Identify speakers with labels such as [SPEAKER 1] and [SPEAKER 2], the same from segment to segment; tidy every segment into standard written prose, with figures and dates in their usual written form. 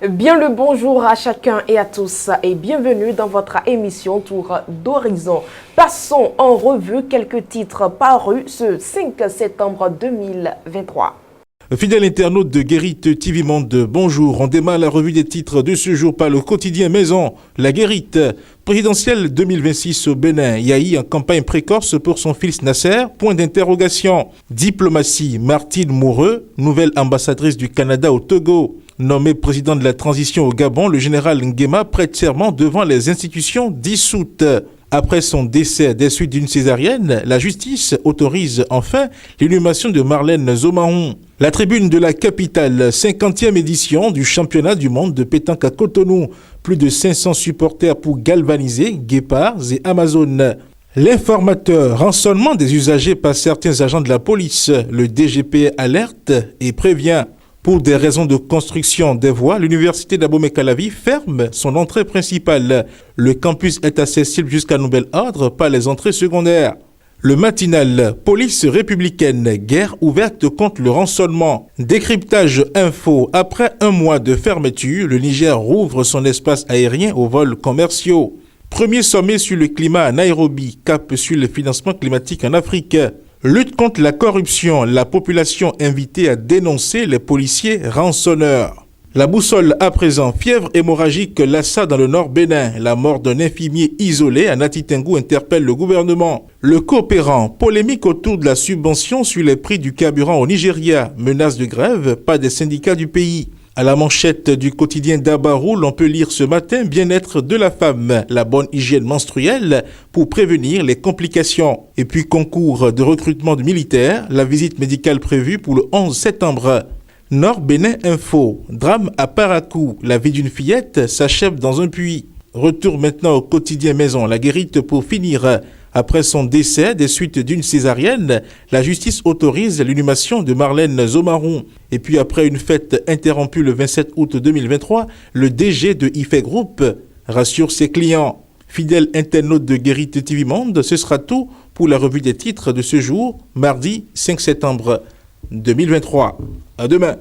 [SPEAKER 1] Bien le bonjour à chacun et à tous et bienvenue dans votre émission Tour d'Horizon. Passons en revue quelques titres parus ce 5 septembre 2023.
[SPEAKER 2] Fidèle internaute de Guérite TV Monde, bonjour. On démarre la revue des titres de ce jour par le quotidien Maison. La Guérite, présidentielle 2026 au Bénin. Yahi en campagne précoce pour son fils Nasser, point d'interrogation. Diplomatie, Martine Moureux, nouvelle ambassadrice du Canada au Togo. Nommé président de la transition au Gabon, le général Nguema prête serment devant les institutions dissoutes. Après son décès des suites d'une césarienne, la justice autorise enfin l'inhumation de Marlène Zomaron. La tribune de la capitale, 50e édition du championnat du monde de pétanque à Cotonou. Plus de 500 supporters pour galvaniser guépards et amazones. L'informateur, rançonnement des usagers par certains agents de la police. Le DGP alerte et prévient. Pour des raisons de construction des voies, l'université d'Abomey-Calavi ferme son entrée principale. Le campus est accessible jusqu'à nouvel ordre par les entrées secondaires. Le matinal, police républicaine, guerre ouverte contre le rançonnement. Décryptage info, après un mois de fermeture, le Niger rouvre son espace aérien aux vols commerciaux. Premier sommet sur le climat à Nairobi, cap sur le financement climatique en Afrique. Lutte contre la corruption, la population invitée à dénoncer les policiers rançonneurs. La boussole à présent, fièvre hémorragique Lassa dans le nord Bénin. La mort d'un infirmier isolé à Natitengu interpelle le gouvernement. Le coopérant, polémique autour de la subvention sur les prix du carburant au Nigeria. Menace de grève, pas des syndicats du pays. À la manchette du quotidien Dabarou, l'on peut lire ce matin bien-être de la femme, la bonne hygiène menstruelle pour prévenir les complications. Et puis concours de recrutement de militaires, la visite médicale prévue pour le 11 septembre. Nord Bénin Info, drame à Parakou, la vie d'une fillette s'achève dans un puits. Retour maintenant au quotidien Maison, la Guérite pour finir. Après son décès des suites d'une césarienne, la justice autorise l'inhumation de Marlène Zomaron. Et puis après une fête interrompue le 27 août 2023, le DG de IFE Group rassure ses clients. Fidèle internaute de Guérite TV Monde, ce sera tout pour la revue des titres de ce jour, mardi 5 septembre 2023. À demain.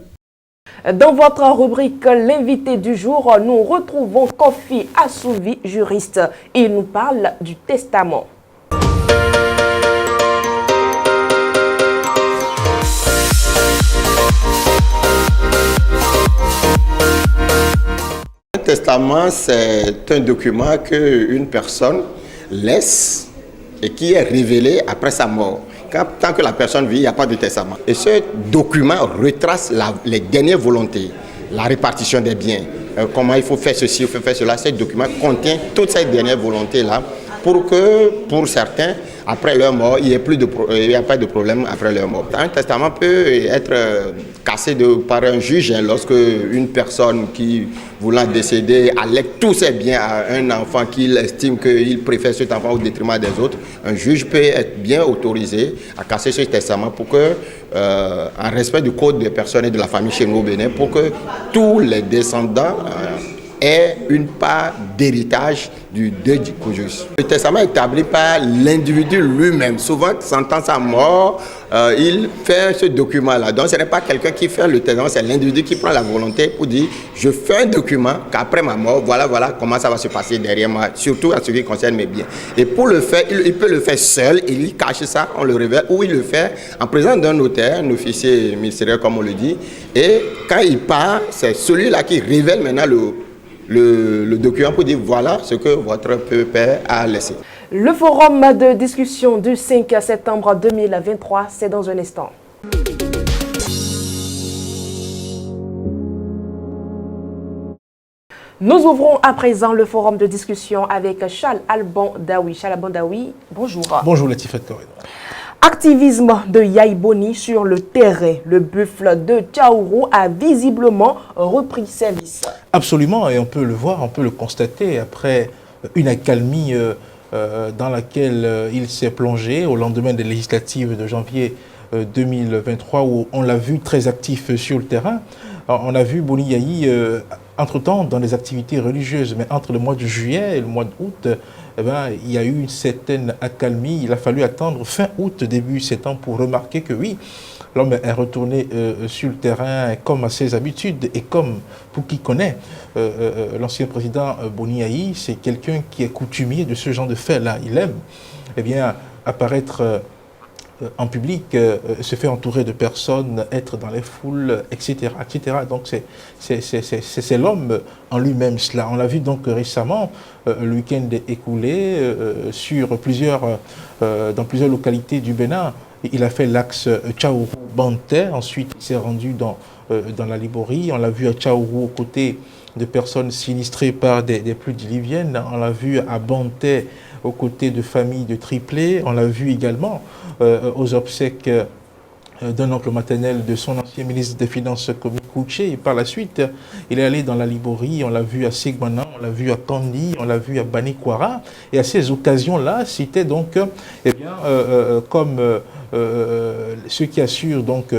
[SPEAKER 1] Dans votre rubrique L'invité du jour, nous retrouvons Kofi Assouvi, juriste. Il nous parle du testament.
[SPEAKER 3] Un testament, c'est un document qu'une personne laisse et qui est révélé après sa mort. Tant que la personne vit, il n'y a pas de testament. Et ce document retrace les dernières volontés, la répartition des biens, comment il faut faire ceci, il faut faire cela. Ce document contient toutes ces dernières volontés-là pour que, pour certains, après leur mort, il n'y a pas de problème après leur mort. Un testament peut être cassé par un juge lorsque une personne qui, voulant décéder, allègue tous ses biens à un enfant qu'il estime qu'il préfère cet enfant au détriment des autres. Un juge peut être bien autorisé à casser ce testament pour que, en respect du code des personnes et de la famille chez nous au Bénin, pour que tous les descendants aient une part d'héritage du deuil du conjuge. Le testament est établi par l'individu lui-même. Souvent, sentant sa mort, il fait ce document-là. Donc, ce n'est pas quelqu'un qui fait le testament, c'est l'individu qui prend la volonté pour dire « je fais un document qu'après ma mort, voilà comment ça va se passer derrière moi, surtout en ce qui concerne mes biens ». Et pour le faire, il peut le faire seul, il cache ça, on le révèle, ou il le fait en présence d'un notaire, un officier ministériel comme on le dit. Et quand il part, c'est celui-là qui révèle maintenant le document pour dire voilà ce que votre père a laissé.
[SPEAKER 1] Le forum de discussion du 5 septembre 2023, c'est dans un instant. Nous ouvrons à présent le forum de discussion avec Charles Alban Daoui. Charles Alban Daoui, bonjour.
[SPEAKER 2] Bonjour Latifat Corridor.
[SPEAKER 1] Activisme de Yahi Boni sur le terrain. Le buffle de Tchaourou a visiblement repris service.
[SPEAKER 2] Absolument, et on peut le voir, on peut le constater après une accalmie dans laquelle il s'est plongé au lendemain des législatives de janvier 2023 où on l'a vu très actif sur le terrain. Alors, on a vu Boni Yahi entre-temps, dans les activités religieuses, mais entre le mois de juillet et le mois d'août, il y a eu une certaine accalmie. Il a fallu attendre fin août, début septembre pour remarquer que oui, l'homme est retourné sur le terrain comme à ses habitudes et comme, pour qui connaît, l'ancien président Boni Yayi, c'est quelqu'un qui est coutumier de ce genre de fait-là. Il aime apparaître en public, se fait entourer de personnes, être dans les foules, etc. etc. Donc c'est l'homme en lui-même cela. On l'a vu donc récemment, le week-end écoulé, dans plusieurs localités du Bénin. Il a fait l'axe Tchaourou-Banté, ensuite il s'est rendu dans la Liborie. On l'a vu à Tchaourou aux côtés de personnes sinistrées par des pluies diluviennes. On l'a vu à Banté aux côtés de familles de triplés. On l'a vu également aux obsèques d'un oncle maternel de son ancien ministre des Finances, Komi Kouché. Et par la suite, il est allé dans la Liborie. On l'a vu à Segmana, on l'a vu à Kandi, on l'a vu à Banikwara. Et à ces occasions-là, c'était donc, comme ceux qui assurent donc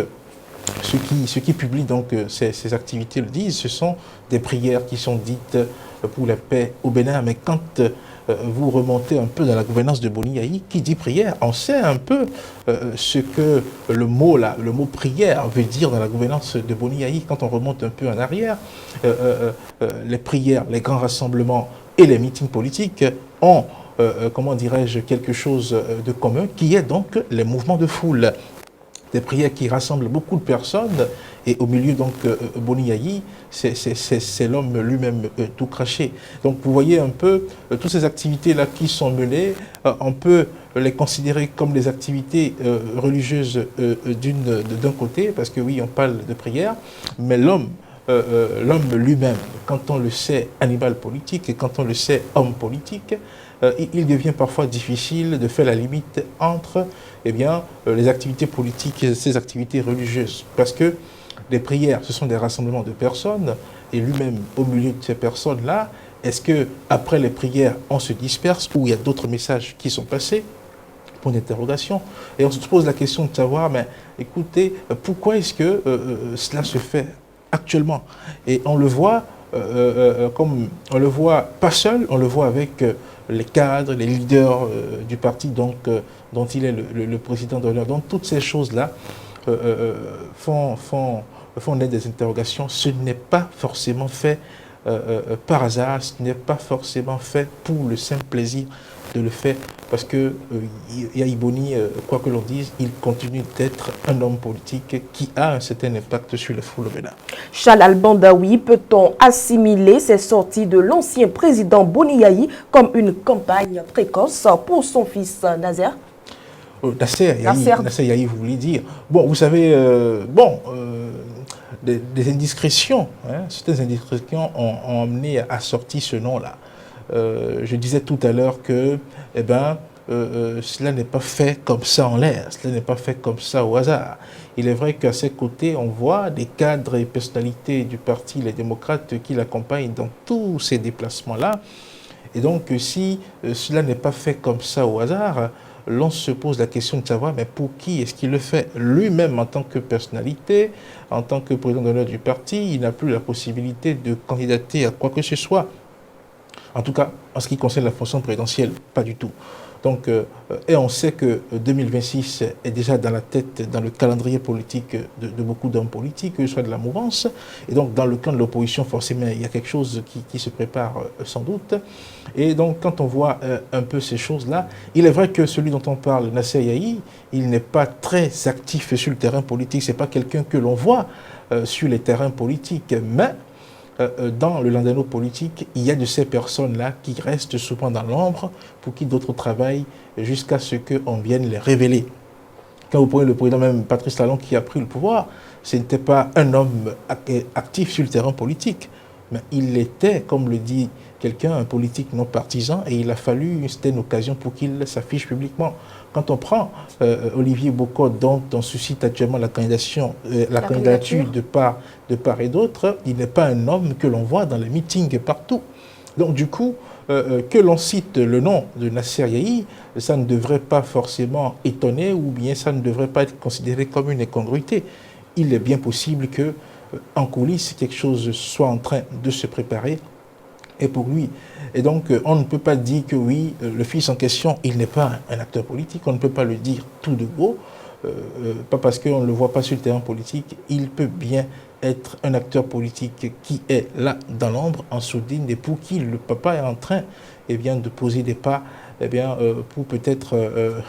[SPEAKER 2] ceux qui publient donc ces activités le disent, ce sont des prières qui sont dites pour la paix au Bénin. Mais quand vous remontez un peu dans la gouvernance de Boni Yayi, qui dit prière, on sait un peu ce que le mot prière veut dire dans la gouvernance de Boni Yayi. Quand on remonte un peu en arrière, les prières, les grands rassemblements et les meetings politiques ont, comment dirais-je, quelque chose de commun, qui est donc les mouvements de foule. Des prières qui rassemblent beaucoup de personnes, et au milieu donc Boni Yayi, c'est l'homme lui-même tout craché. Donc vous voyez un peu toutes ces activités-là qui sont menées, on peut les considérer comme des activités religieuses d'un côté, parce que oui, on parle de prière, mais l'homme lui-même, quand on le sait animal politique et quand on le sait homme politique, il devient parfois difficile de faire la limite entre les activités politiques et ces activités religieuses. Parce que les prières, ce sont des rassemblements de personnes, et lui-même, au milieu de ces personnes-là, est-ce qu'après les prières, on se disperse ou il y a d'autres messages qui sont passés? Point d'interrogation. Et on se pose la question de savoir, mais écoutez, pourquoi est-ce que cela se fait actuellement? Et on le voit, comme on le voit pas seul, on le voit avec les cadres, les leaders du parti dont il est le président d'honneur. Donc toutes ces choses-là font naître des interrogations. Ce n'est pas forcément fait par hasard, ce n'est pas forcément fait pour le simple plaisir de le faire, parce que Yayi Boni, quoi que l'on dise, il continue d'être un homme politique qui a un certain impact sur les foules au Bénin.
[SPEAKER 1] Charles Albandaoui, peut-on assimiler ces sorties de l'ancien président Boni Yayi comme une campagne précoce pour son fils Nazer?
[SPEAKER 2] Nasser Yayi, vous voulez dire. Bon, vous savez, des indiscrétions, certaines indiscrétions ont amené à sortir ce nom-là. Je disais tout à l'heure que cela n'est pas fait comme ça en l'air, cela n'est pas fait comme ça au hasard. Il est vrai qu'à ses côtés, on voit des cadres et personnalités du parti Les Démocrates qui l'accompagnent dans tous ces déplacements-là. Et donc, si cela n'est pas fait comme ça au hasard, l'on se pose la question de savoir, mais pour qui est-ce qu'il le fait? Lui-même, en tant que personnalité, en tant que président d'honneur du parti, il n'a plus la possibilité de candidater à quoi que ce soit. En tout cas, en ce qui concerne la fonction présidentielle, pas du tout. Donc, et on sait que 2026 est déjà dans la tête, dans le calendrier politique de beaucoup d'hommes politiques, que ce soit de la mouvance. Et donc, dans le camp de l'opposition, forcément, il y a quelque chose qui se prépare sans doute. Et donc, quand on voit un peu ces choses-là, il est vrai que celui dont on parle, Nasser Yayi, il n'est pas très actif sur le terrain politique. Ce n'est pas quelqu'un que l'on voit sur les terrains politiques. Mais dans le landano politique, il y a de ces personnes-là qui restent souvent dans l'ombre, pour qui d'autres travaillent jusqu'à ce qu'on vienne les révéler. Quand vous prenez le président même Patrice Talon qui a pris le pouvoir, ce n'était pas un homme actif sur le terrain politique, mais il était, comme le dit quelqu'un, un politique non partisan, et il a fallu une certaine occasion pour qu'il s'affiche publiquement. Quand on prend Olivier Bokod, dont on suscite actuellement la candidature de part et d'autre, il n'est pas un homme que l'on voit dans les meetings partout. Donc du coup, que l'on cite le nom de Nasser Yayi, ça ne devrait pas forcément étonner, ou bien ça ne devrait pas être considéré comme une incongruité. Il est bien possible que en coulisses, quelque chose soit en train de se préparer. Et pour lui. Et donc, on ne peut pas dire que oui, le fils en question, il n'est pas un acteur politique. On ne peut pas le dire tout de go. Pas parce qu'on ne le voit pas sur le terrain politique. Il peut bien être un acteur politique qui est là dans l'ombre, en sourdine, et pour qui le papa est en train de poser des pas pour peut-être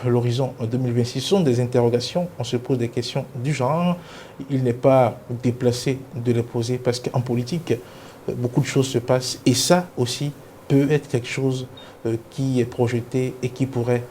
[SPEAKER 2] l'horizon 2026. Ce sont des interrogations, on se pose des questions du genre. Il n'est pas déplacé de les poser parce qu'en politique, beaucoup de choses se passent et ça aussi peut être quelque chose qui est projeté et qui pourrait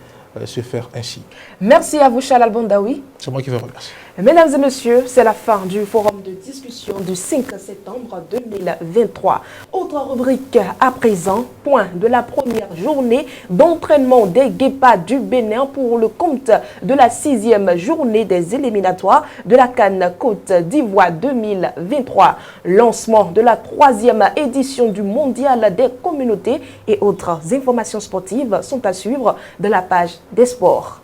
[SPEAKER 2] se faire ainsi.
[SPEAKER 1] Merci à vous, Charles Bondaoui.
[SPEAKER 2] C'est moi qui vous remercie.
[SPEAKER 1] Mesdames et messieurs, c'est la fin du forum de discussion du 5 septembre 2023. Autre rubrique à présent, point de la première journée d'entraînement des Guépards du Bénin pour le compte de la 6e journée des éliminatoires de la CAN Côte d'Ivoire 2023. Lancement de la 3e édition du Mondial des communautés et autres informations sportives sont à suivre de la page des sports.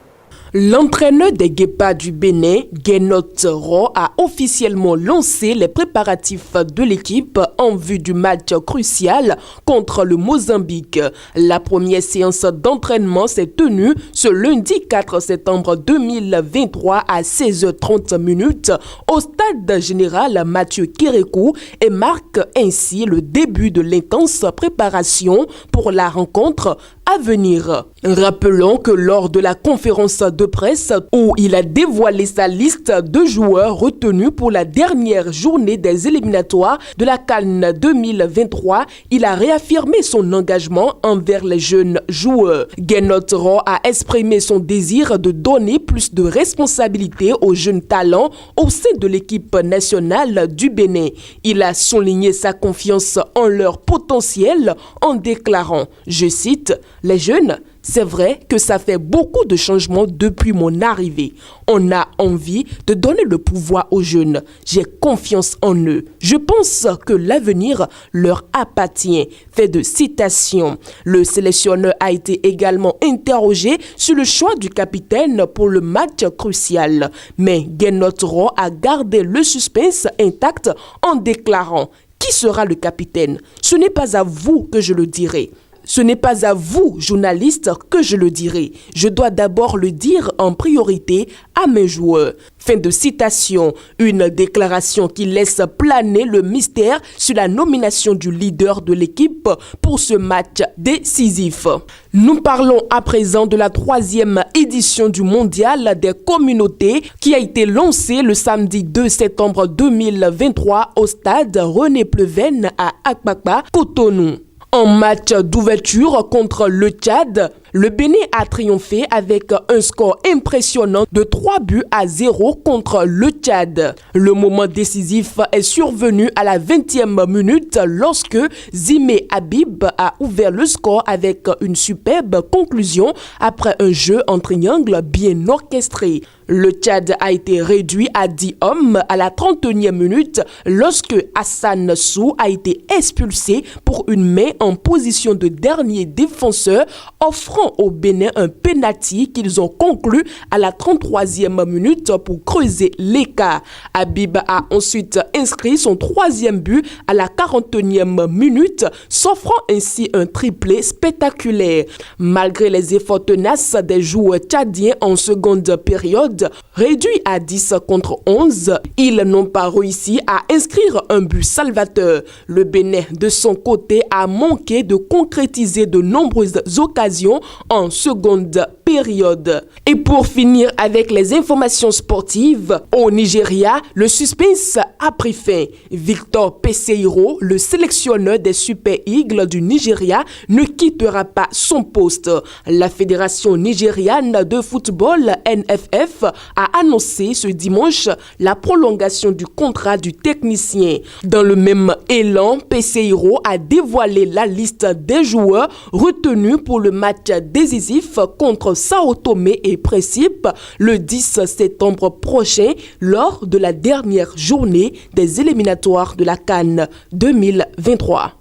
[SPEAKER 4] L'entraîneur des Guépards du Bénin, Guénot Ro, a officiellement lancé les préparatifs de l'équipe en vue du match crucial contre le Mozambique. La première séance d'entraînement s'est tenue ce lundi 4 septembre 2023 à 16h30 au stade général Mathieu Kérékou et marque ainsi le début de l'intense préparation pour la rencontre à venir. Rappelons que lors de la conférence de presse où il a dévoilé sa liste de joueurs retenus pour la dernière journée des éliminatoires de la CAN 2023, il a réaffirmé son engagement envers les jeunes joueurs. Guénot Ro a exprimé son désir de donner plus de responsabilités aux jeunes talents au sein de l'équipe nationale du Bénin. Il a souligné sa confiance en leur potentiel en déclarant, je cite, « Les jeunes, c'est vrai que ça fait beaucoup de changements depuis mon arrivée. On a envie de donner le pouvoir aux jeunes. J'ai confiance en eux. Je pense que l'avenir leur appartient. » Fait de citation. Le sélectionneur a été également interrogé sur le choix du capitaine pour le match crucial. Mais Guénot Ro a gardé le suspense intact en déclarant « Qui sera le capitaine? Ce n'est pas à vous que je le dirai. Ce n'est pas à vous, journalistes, que je le dirai. Je dois d'abord le dire en priorité à mes joueurs. » Fin de citation. Une déclaration qui laisse planer le mystère sur la nomination du leader de l'équipe pour ce match décisif. Nous parlons à présent de la 3e édition du Mondial des communautés qui a été lancée le samedi 2 septembre 2023 au stade René Pleven à Akpakpa, Cotonou. En match d'ouverture contre le Tchad, le Bénin a triomphé avec un score impressionnant de 3-0 contre le Tchad. Le moment décisif est survenu à la 20e minute lorsque Zimé Habib a ouvert le score avec une superbe conclusion après un jeu en triangle bien orchestré. Le Tchad a été réduit à 10 hommes à la 31e minute lorsque Hassan Sou a été expulsé pour une main en position de dernier défenseur, offrant au Bénin un penalty qu'ils ont conclu à la 33e minute pour creuser l'écart. Habib a ensuite inscrit son 3e but à la 41e minute, s'offrant ainsi un triplé spectaculaire. Malgré les efforts tenaces des joueurs tchadiens en seconde période, réduits à 10 contre 11, ils n'ont pas réussi à inscrire un but salvateur. Le Bénin, de son côté, a manqué de concrétiser de nombreuses occasions en seconde période. Et pour finir avec les informations sportives, au Nigeria, le suspense a pris fin. Victor Peseiro, le sélectionneur des Super Eagles du Nigeria, ne quittera pas son poste. La Fédération nigériane de football, NFF, a annoncé ce dimanche la prolongation du contrat du technicien. Dans le même élan, Peseiro a dévoilé la liste des joueurs retenus pour le match décisif contre Sao Tomé et Principe le 10 septembre prochain lors de la dernière journée des éliminatoires de la CAN 2023.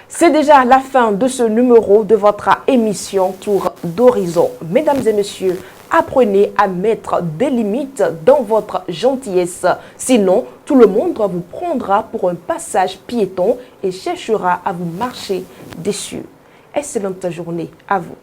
[SPEAKER 1] C'est déjà la fin de ce numéro de votre émission Tour d'Horizon. Mesdames et messieurs, Apprenez à mettre des limites dans votre gentillesse. Sinon, tout le monde vous prendra pour un passage piéton et cherchera à vous marcher dessus. Excellente journée à vous.